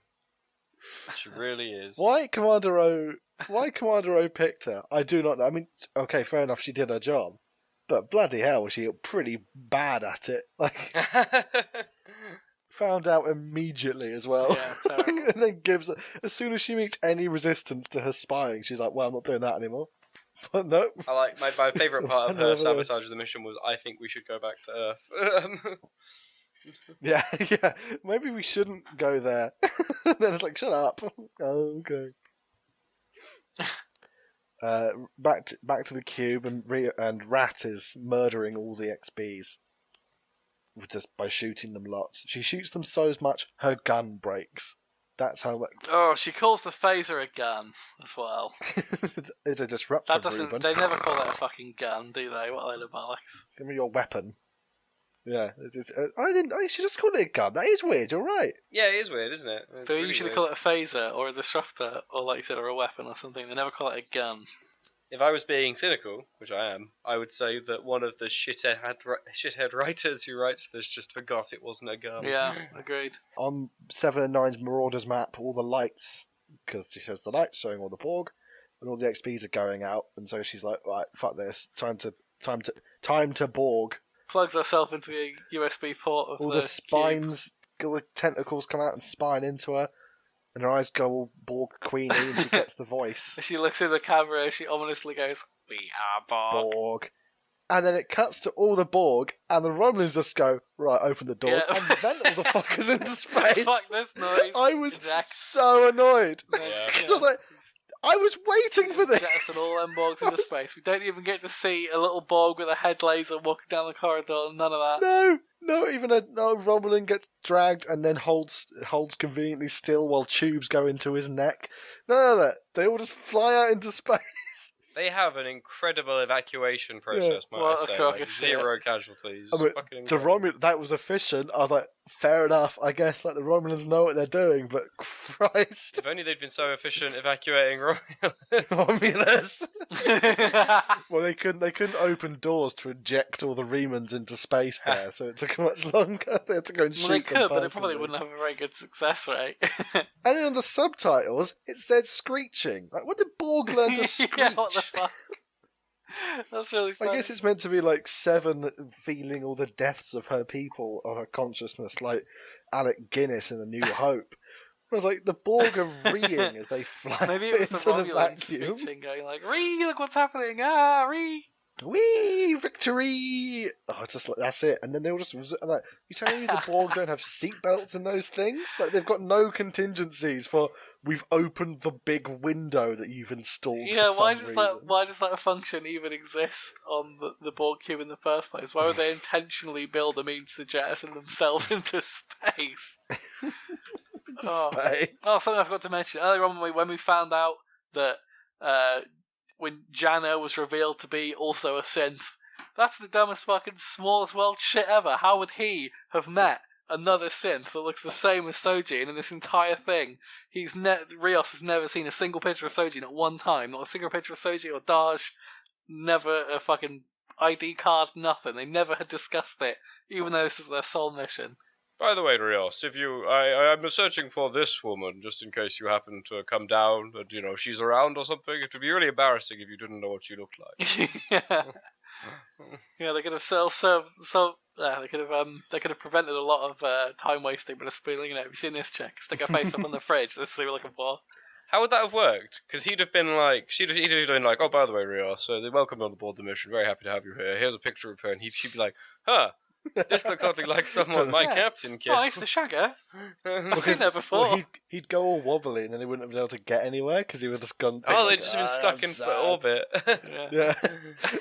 she really is. Why Commander O picked her? I do not know. I mean, okay, fair enough, she did her job. But bloody hell, was she pretty bad at it. Like, found out immediately as well. Yeah, and then as soon as she meets any resistance to her spying, she's like, well, I'm not doing that anymore. But no. I like my favourite part of her sabotage of the mission was, I think we should go back to Earth. Yeah. Maybe we shouldn't go there. Then it's like, shut up. Oh, okay. Back to the cube, and Rat is murdering all the XBs just by shooting them lots. She shoots them so much her gun breaks. That's how much. Oh, she calls the phaser a gun as well. It's a disruptor. That doesn't. They never call it a fucking gun, do they? What are they, bollocks? Give me your weapon. Yeah, it is. I should just call it a gun. That is weird. You're right. Yeah, it is weird, isn't it? They usually call it a phaser or a disruptor, or like you said, or a weapon or something. They never call it a gun. If I was being cynical, which I am, I would say that one of the shithead writers who writes this just forgot it wasn't a gun. Yeah, agreed. On 7 and 9's Marauders map, all the lights, because she has the lights showing all the Borg, and all the XPs are going out, and so she's like, right, fuck this, time to Borg. Plugs herself into the USB port of all the spines, all the tentacles come out and spine into her. And her eyes go all Borg Queenie and she gets the voice. She looks in the camera and she ominously goes, "We are Borg." And then it cuts to all the Borg and the Romulans just go, right, open the doors Yeah. and vent all the fuckers into space. Fuck this noise. I was Jack. so annoyed. Yeah. I was like, I was waiting for this. Jettison all them Borgs into space. We don't even get to see a little Borg with a head laser walking down the corridor. None of that. No, even a Romulan gets dragged and then holds conveniently still while tubes go into his neck. None of that. They all just fly out into space. They have an incredible evacuation process, might I say. Like, zero casualties. I mean, that was efficient. I was like, fair enough. I guess like the Romulans know what they're doing, but Christ. If only they'd been so efficient evacuating Romulus. Well, they couldn't open doors to eject all the Remans into space there, so it took much longer. They had to go and shoot them. They could, but it probably wouldn't have a very good success rate. And in the subtitles, it said screeching. Like, what did Borg learn to screech? Yeah, what the fuck? That's really funny. I guess it's meant to be like Seven feeling all the deaths of her people, or her consciousness, like Alec Guinness in A New Hope. It was like the Borg are reeing as they fly Maybe it was into the the Romulans vacuum. screeching, going like, "Ree, look what's happening! Ah, Ree!" Wee, victory! Oh, it's just like, that's it. And then they all just like, you telling me the Borg don't have seatbelts in those things? Like, they've got no contingencies for we've opened the big window that you've installed. Yeah, for some reason. why does that function even exist on the Borg cube in the first place? Why would they intentionally build a means to jettison themselves into space? Space. Oh, something I forgot to mention earlier on when we found out that when Jano was revealed to be also a synth, that's the dumbest fucking smallest world shit ever. How would he have met another synth that looks the same as Soji, and in this entire thing, Rios has never seen a single picture of Soji, not one time, not a single picture of Soji or Daj, never a fucking ID card, nothing. They never had discussed it, even though this is their sole mission. By the way, Rios, if I'm searching for this woman, just in case you happen to come down and, she's around or something. It would be really embarrassing if you didn't know what she looked like. Yeah, they could have they could have prevented a lot of time wasting, but just being, have you seen this chick? Stick her face up on the fridge. This is what we're looking for. How would that have worked? Because he'd have been like, he'd have been like, oh, by the way, Rios, so they welcome on board the mission. Very happy to have you here. Here's a picture of her, and she'd be like, huh. This looks something like someone my captain kid. Oh, it's the Shagger. I've seen that before. Well, he'd go all wobbly and then he wouldn't have been able to get anywhere because he would have just gone. Oh, they'd just been stuck in orbit. Yeah.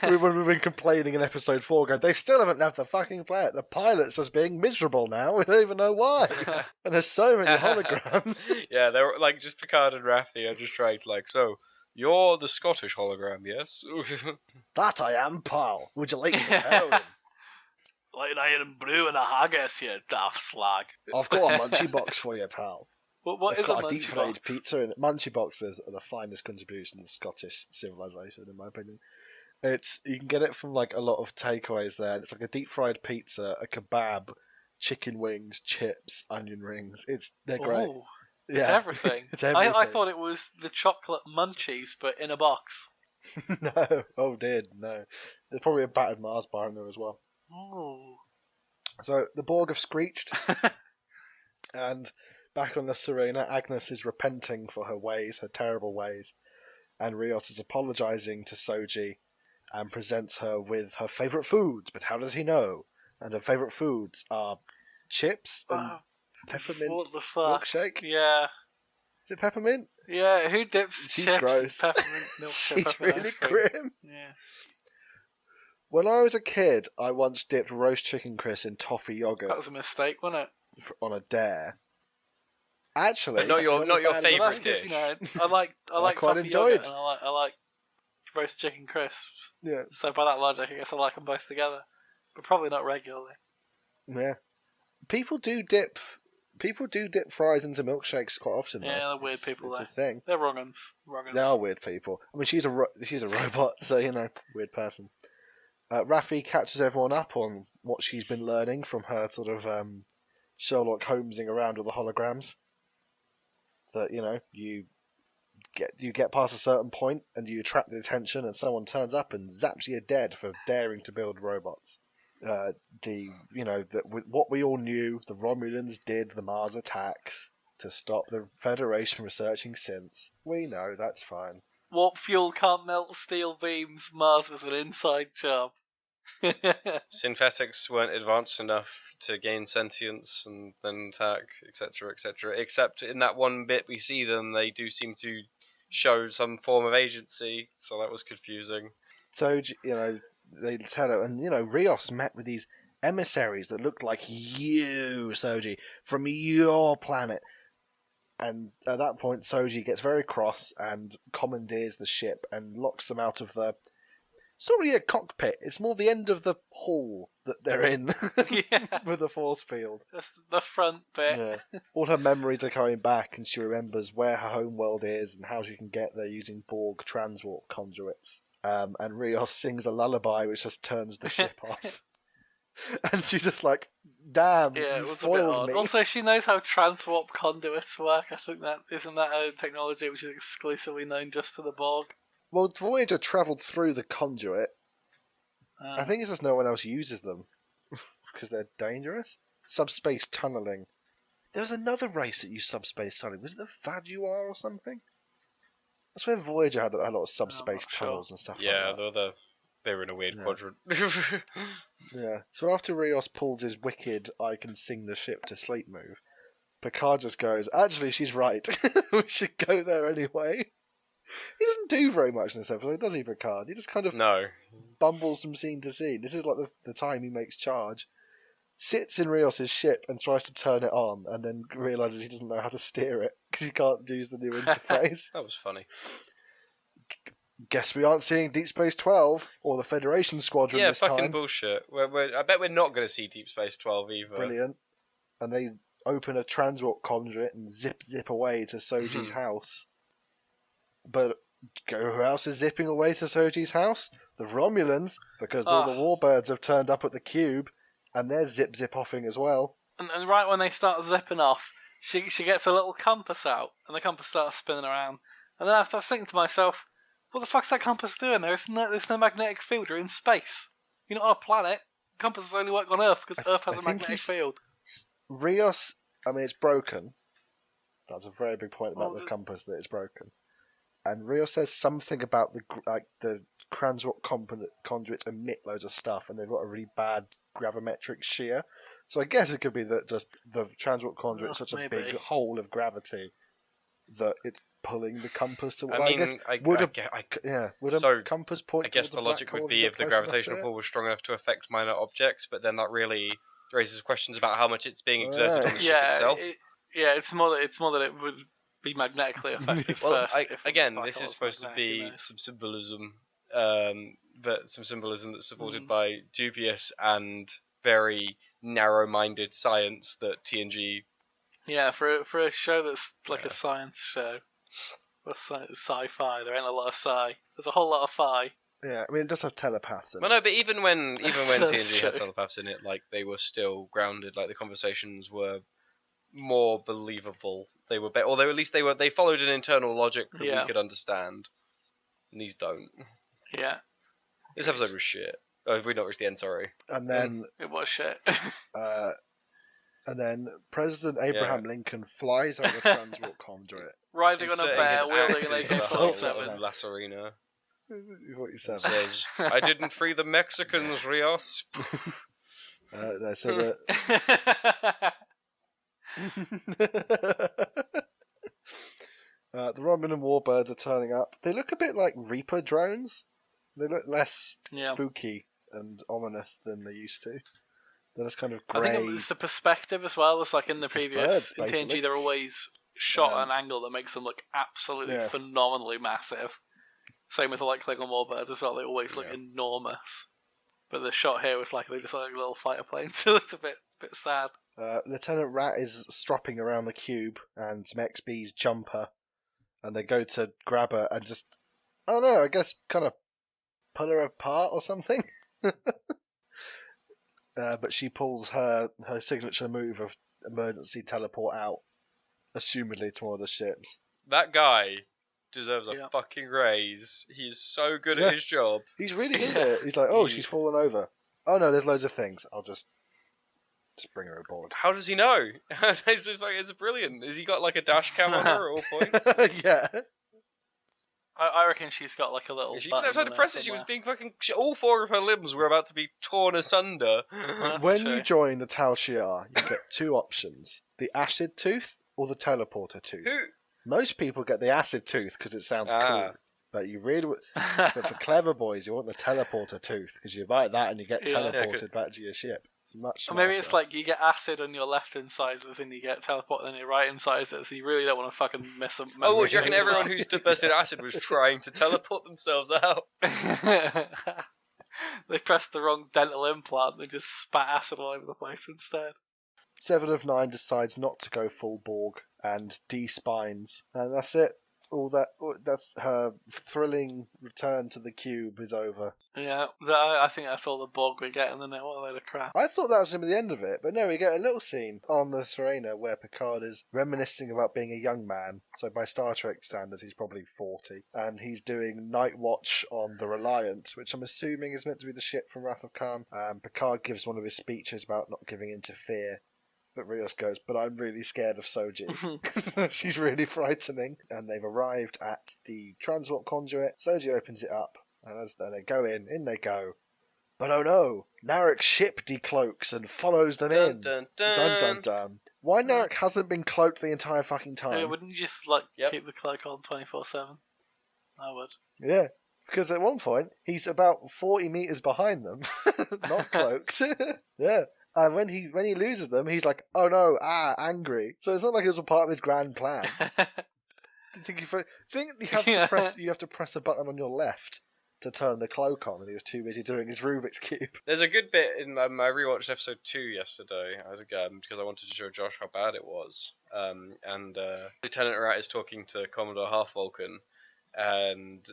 We've been complaining in episode 4, going, they still haven't left the fucking planet. The pilot's just being miserable now. We don't even know why. And there's so many holograms. Yeah, they were like just Picard and Raffi are just trying to so. You're the Scottish hologram, yes? That I am, pal. Would you like some heroin? Like an iron brew and a haggis, you daft slag. I've got a munchie box for you, pal. What it's is got a deep fried pizza in it. Munchie boxes are the finest contribution of Scottish civilization, in my opinion. You can get it from like a lot of takeaways there. It's like a deep fried pizza, a kebab, chicken wings, chips, onion rings. They're great. Ooh, yeah. It's everything. It's everything. I thought it was the chocolate munchies, but in a box. No, oh dear, no. There's probably a battered Mars bar in there as well. Oh. So the Borg have screeched, and back on the Serena, Agnes is repenting for her ways, her terrible ways, and Rios is apologising to Soji and presents her with her favourite foods. But how does he know? And her favourite foods are chips and peppermint what the fuck? milkshake. Yeah. Is it peppermint? Yeah, who dips She's chips gross. in peppermint milkshake? She's peppermint really ice cream? grim. Yeah. When I was a kid, I once dipped roast chicken crisp in toffee yogurt. That was a mistake, wasn't it? On a dare. Actually, not your favourite that's dish. I like quite toffee enjoyed. yogurt and I like roast chicken crisps. Yeah. So by that logic, I guess I like them both together, but probably not regularly. Yeah. People do dip fries into milkshakes quite often. Yeah, though. they're weird people. It's a thing. They're wrong'uns. They are weird people. I mean, she's a robot, so weird person. Raffi catches everyone up on what she's been learning from her sort of Sherlock Holmesing around with the holograms. That you get past a certain point and you attract the attention, and someone turns up and zaps you dead for daring to build robots. What we all knew, the Romulans did the Mars attacks to stop the Federation researching synths. We know, that's fine. Warp fuel can't melt steel beams. Mars was an inside job. Synthetics weren't advanced enough to gain sentience and then attack, etc., etc. Except in that one bit we see them, they do seem to show some form of agency, so that was confusing. So, they tell her, and, Rios met with these emissaries that looked like you, Soji, from your planet. And at that point, Soji gets very cross and commandeers the ship and locks them out of the... it's not really a cockpit. It's more the end of the hall that they're in with the force field. Just the front bit. Yeah. All her memories are coming back, and she remembers where her home world is and how she can get there using Borg transwarp conduits. And Rios sings a lullaby which just turns the ship off. And she's just like, damn, yeah, you it was foiled a bit odd. me. Also, she knows how transwarp conduits work. I think that isn't that a technology which is exclusively known just to the Borg. Well, Voyager travelled through the conduit. I think it's just no one else uses them because they're dangerous. Subspace tunneling. There was another race that used subspace tunneling. Was it the Vaduar or something? That's where Voyager had a lot of subspace tunnels and stuff like that. Yeah, they were in a weird quadrant. Yeah. So after Rios pulls his wicked "I can sing the ship to sleep" move, Picard just goes, actually, she's right. We should go there anyway. He doesn't do very much in this episode, does he, Picard? He just kind of bumbles from scene to scene. This is like the time he makes charge. Sits in Rios' ship and tries to turn it on, and then realises he doesn't know how to steer it because he can't use the new interface. That was funny. Guess we aren't seeing Deep Space 12 or the Federation Squadron this time. Yeah, fucking bullshit. I bet we're not going to see Deep Space 12 either. Brilliant. And they open a transwarp conduit and zip away to Soji's house. But who else is zipping away to Soji's house? The Romulans, because all the warbirds have turned up at the cube, and they're zip-offing as well. And right when they start zipping off, she gets a little compass out, and the compass starts spinning around. And then I was thinking to myself, what the fuck's that compass doing? There's no magnetic field. You're in space. You're not on a planet. Compasses only work on Earth because Earth has a magnetic field. Rios, I mean, it's broken. That's a very big point about the compass, that it's broken. And Rios says something about the transwarp conduits emit loads of stuff, and they've got a really bad gravimetric shear. So I guess it could be that just the transwarp conduit is such a big hole of gravity that it's pulling the compass to. Would a compass point? I guess the logic would be if the gravitational pull was strong enough to affect minor objects, but then that really raises questions about how much it's being exerted on the ship itself. It's more that it would be magnetically effective first. This is supposed to be some symbolism, but some symbolism that's supported by dubious and very narrow-minded science that TNG. Yeah, for a show that's like a science show, sci-fi. There ain't a lot of sci. There's a whole lot of phi. Yeah, I mean, it does have telepaths in it. Well, no, but even when TNG had telepaths in it, like, they were still grounded. Like, the conversations were more believable. They were better, although at least they followed an internal logic that we could understand. And these don't. Yeah. This episode was shit. Oh, we not reached the end, sorry. And then it was shit. And then President Abraham Lincoln flies out the transwarp conduit, riding on a bear, wielding an AK-47. Lacerina. What you said. Says, I didn't free the Mexicans, Rios. So the Romulan warbirds are turning up. They look a bit like Reaper drones. They look less spooky and ominous than they used to. They're just kind of grey. I think it's the perspective as well. It's like in the previous birds, in TNG, they're always shot at an angle that makes them look absolutely phenomenally massive. Same with the Klingon warbirds as well. They always look enormous. But the shot here was like they just like little fighter planes, so it's a bit sad. Lieutenant Rat is stropping around the cube, and some XBs jump her, and they go to grab her and just, I don't know, I guess kind of pull her apart or something. But she pulls her signature move of emergency teleport out, assumedly to one of the ships. That guy deserves a fucking raise. He's so good at his job. He's really good at it. He's like, she's fallen over. Oh no, there's loads of things. I'll just bring her aboard. How does he know? It's brilliant. Has he got like a dash cam on her at all points? Yeah. I reckon she's got like a little. She didn't have time to press it. She was being fucking. All four of her limbs were about to be torn asunder. When you join the Tal Shiar, you get two options: the acid tooth or the teleporter tooth. Most people get the acid tooth because it sounds cool. But but for clever boys, you want the teleporter tooth because you bite that and you get teleported back to your ship. It's much smarter. Or maybe it's like you get acid on your left incisors and you get teleported on your right incisors, so you really don't want to fucking miss them. Oh, do you reckon everyone who's first in acid was trying to teleport themselves out? They pressed the wrong dental implant. They just spat acid all over the place instead. 7 of 9 decides not to go full Borg and de-spines, and that's it. That's her thrilling return to the cube is over. Yeah, I think that's all the Borg we get, and then what a load of crap. I thought that was going to be the end of it, but no, we get a little scene on the Serena where Picard is reminiscing about being a young man. So by Star Trek standards, he's probably 40, and he's doing night watch on the Reliant, which I'm assuming is meant to be the ship from Wrath of Khan. Picard gives one of his speeches about not giving in to fear. But Rios goes, but I'm really scared of Soji. She's really frightening. And they've arrived at the transport conduit. Soji opens it up, and as they go in they go. But oh no, Narek's ship decloaks and follows them in. Dun, dun. Dun dun dun. Why Narek hasn't been cloaked the entire fucking time? Yeah, wouldn't you just keep the cloak on 24/7? I would. Yeah, because at one point he's about 40 meters behind them, not cloaked. Yeah. And when he loses them, he's like, "Oh no, angry." So it's not like it was a part of his grand plan. think you have to press a button on your left to turn the cloak on, and he was too busy doing his Rubik's Cube. There's a good bit in I rewatched episode 2 yesterday because I wanted to show Josh how bad it was. And Lieutenant Rat is talking to Commodore Half Vulcan. And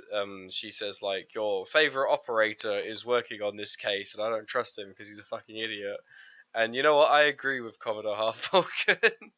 she says, like, your favourite operator is working on this case, and I don't trust him because he's a fucking idiot. And you know what? I agree with Commodore Half Vulcan.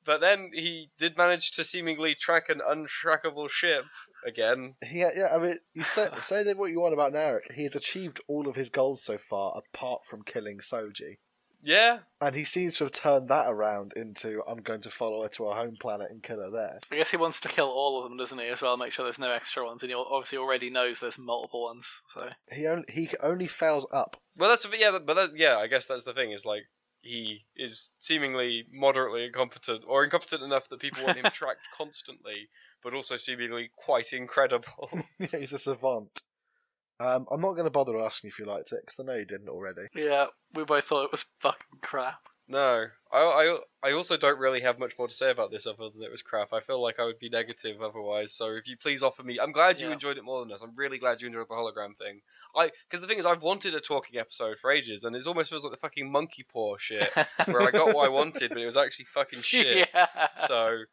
But then he did manage to seemingly track an untrackable ship again. Yeah. I mean, you say what you want about Narek. He has achieved all of his goals so far, apart from killing Soji. Yeah. And he seems to have turned that around into, I'm going to follow her to her home planet and kill her there. I guess he wants to kill all of them, doesn't he, as well? Make sure there's no extra ones. And he obviously already knows there's multiple ones, so... He only fails up. Well, I guess that's the thing, is like, he is seemingly moderately incompetent, or incompetent enough that people want him tracked constantly, but also seemingly quite incredible. Yeah, he's a savant. I'm not going to bother asking if you liked it, because I know you didn't already. Yeah, we both thought it was fucking crap. No, I also don't really have much more to say about this other than it was crap. I feel like I would be negative otherwise, so if you please offer me... I'm glad you enjoyed it more than us. I'm really glad you enjoyed the hologram thing. Because the thing is, I've wanted a talking episode for ages, and it almost feels like the fucking monkey paw shit, where I got what I wanted, but it was actually fucking shit. Yeah. So...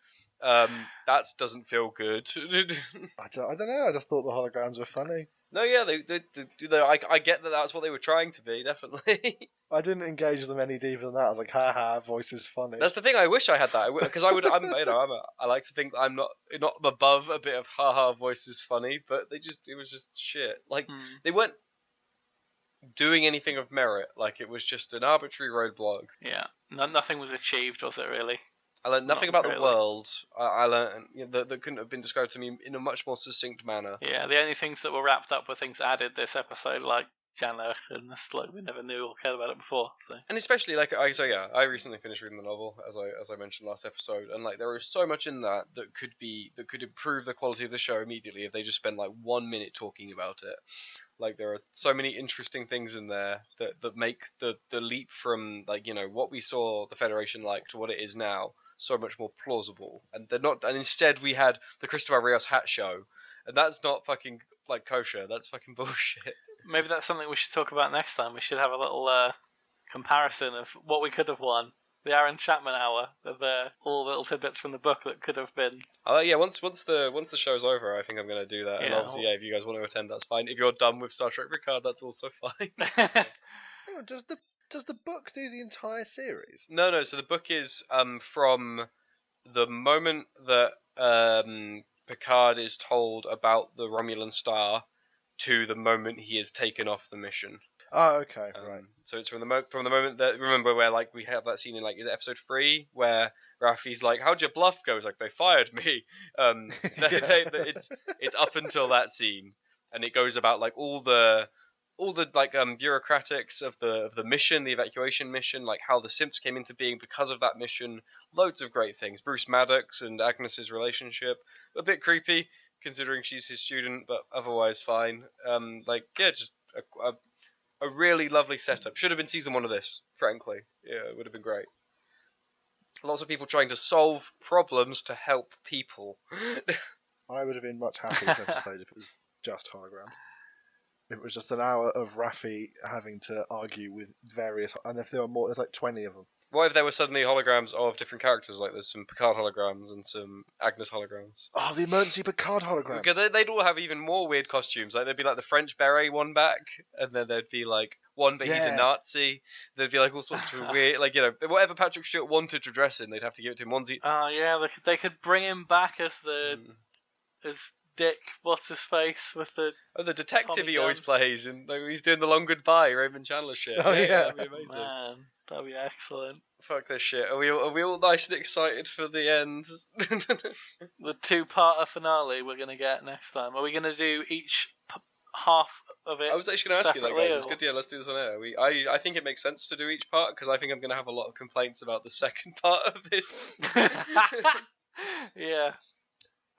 that doesn't feel good. I don't know. I just thought the holograms were funny. No, yeah, I get that that's what they were trying to be, definitely. I didn't engage with them any deeper than that. I was like, haha, voice is funny. That's the thing. I wish I had that because I like to think that I'm not above a bit of haha, voice is funny, but it was just shit. Like they weren't doing anything of merit. Like it was just an arbitrary roadblock. Yeah, nothing was achieved, was it really? I learned nothing about the world. I learned that couldn't have been described to me in a much more succinct manner. Yeah, the only things that were wrapped up were things added this episode, like Janna, and this, like we never knew or cared about it before. So, and especially I recently finished reading the novel as I mentioned last episode, and like there is so much in that could improve the quality of the show immediately if they just spend like 1 minute talking about it. Like there are so many interesting things in there that make the leap from like what we saw the Federation like to what it is now so much more plausible. And instead we had the Christopher Rios hat show, and that's not fucking like kosher. That's fucking bullshit. Maybe that's something we should talk about next time. We should have a little comparison of what we could have won. The Aaron Chapman hour of all the little tidbits from the book that could have been. Yeah. Once the show's over, I think I'm going to do that. Yeah. And obviously, if you guys want to attend, that's fine. If you're done with Star Trek Picard, that's also fine. Does the book do the entire series? No. So the book is from the moment that Picard is told about the Romulan star to the moment he is taken off the mission. Oh, okay, right. So it's from the moment that, remember where like we have that scene in like, is it episode 3 where Raffi's like, how'd your bluff go? He's like, they fired me. It's up until that scene, and it goes about like all the like bureaucratics of the mission, the evacuation mission, like how the Simps came into being because of that mission. Loads of great things. Bruce Maddox and Agnes's relationship, a bit creepy considering she's his student, but otherwise fine. Just a really lovely setup. Should have been season 1 of this, frankly. Yeah, it would have been great. Lots of people trying to solve problems to help people. I would have been much happier this episode if it was just hologram. It was just an hour of Raffi having to argue with various, and if there were more, there's like 20 of them. What if there were suddenly holograms of different characters? Like there's some Picard holograms and some Agnes holograms. Oh, the emergency Picard hologram. Because they'd all have even more weird costumes. Like there'd be like the French beret one back, and then there'd be like one, but he's a Nazi. There'd be like all sorts of weird, like whatever Patrick Stewart wanted to dress in, they'd have to give it to him. Oh yeah, they could bring him back as as Dick. What's his face with the detective Tommy he always plays, and he's doing the long goodbye Raymond Chandler shit. Oh yeah, that'd be amazing. Man, that'd be excellent. Fuck this shit. Are we all nice and excited for the end? The 2-parter finale we're gonna get next time. Are we gonna do each half of it? I was actually going to ask you that, guys. It's good. Yeah, let's do this on air. I think it makes sense to do each part because I think I'm going to have a lot of complaints about the second part of this. Yeah.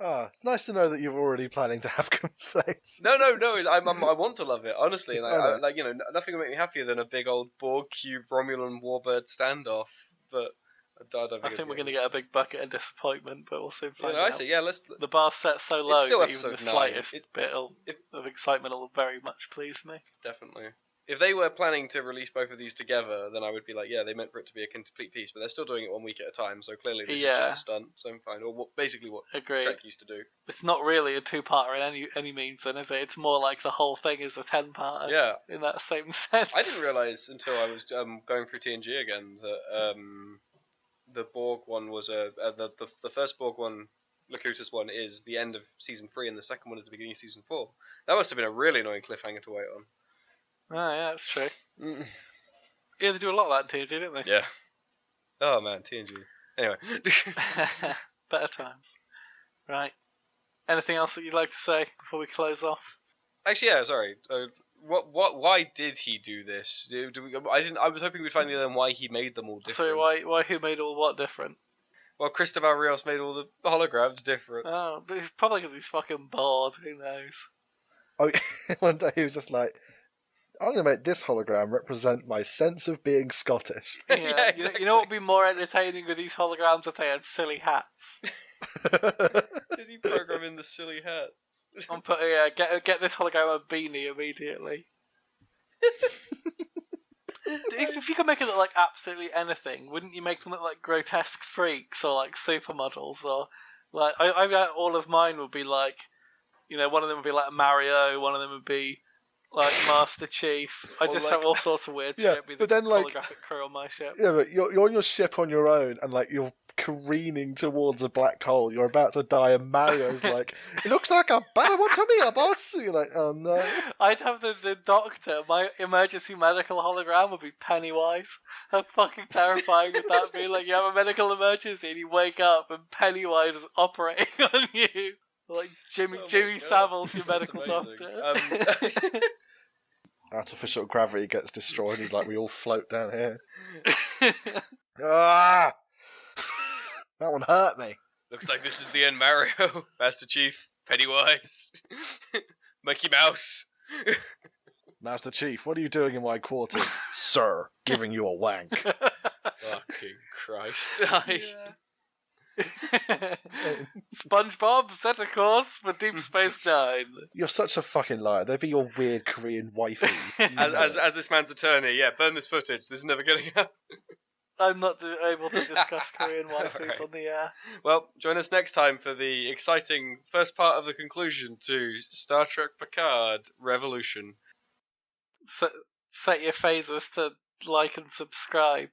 It's nice to know that you're already planning to have complaints. No. I want to love it, honestly, and I like nothing would make me happier than a big old Borg cube Romulan warbird standoff. But I think we're going to get a big bucket of disappointment, but we'll soon find out. I see. Yeah, the bar's set so low that even the 9. slightest bit of excitement will very much please me. Definitely. If they were planning to release both of these together, then I would be like, yeah, they meant for it to be a complete piece, but they're still doing it 1 week at a time, so clearly this is just a stunt, so I'm fine. Or basically what Trek used to do. It's not really a 2-parter in any means, then, is it? It's more like the whole thing is a 10-parter. Yeah. In that same sense. I didn't realise until I was going through TNG again that the Borg one was the first Borg one, Locutus one, is the end of season 3, and the second one is the beginning of season 4. That must have been a really annoying cliffhanger to wait on. Oh, yeah, that's true. Yeah, they do a lot of that in TNG, don't they? Yeah. Oh, man, TNG. Anyway. Better times. Right. Anything else that you'd like to say before we close off? Actually, yeah, sorry. Why did he do this? I was hoping we'd finally learn why he made them all different. So why who made all what different? Well, Cristobal Rios made all the holograms different. Oh, but it's probably because he's fucking bored. Who knows? Oh, one day he was just like, I'm going to make this hologram represent my sense of being Scottish. Yeah, yeah, exactly. You know what would be more entertaining with these holograms if they had silly hats? Did he program in the silly hats? I'm putting get this hologram a beanie immediately. If you could make it look like absolutely anything, wouldn't you make them look like grotesque freaks or like supermodels or like I all of mine would be like, one of them would be like Mario, one of them would be like Master Chief. I just have all sorts of weird shit. Be the holographic crew on my ship. Yeah, but you're on your ship on your own, and like you're careening towards a black hole. You're about to die, and Mario's like, "It looks like a bad one to me, boss." You're like, "Oh no!" I'd have the doctor. My emergency medical hologram would be Pennywise. How fucking terrifying would that be? Like you have a medical emergency, and you wake up, and Pennywise is operating on you. Like Jimmy Savile's your medical doctor. Artificial gravity gets destroyed. He's like, we all float down here. Ah! That one hurt me. Looks like this is the end, Mario. Master Chief, Pennywise, Mickey Mouse. Master Chief, what are you doing in my quarters? Sir, giving you a wank. Fucking Christ. SpongeBob, set a course for Deep Space Nine. You're such a fucking liar. They'd be your weird Korean wifey. as this man's attorney, burn this footage. This is never going to happen. I'm not able to discuss Korean waifus on the air. Well, join us next time for the exciting first part of the conclusion to Star Trek Picard Revolution. Set your phasers to like and subscribe.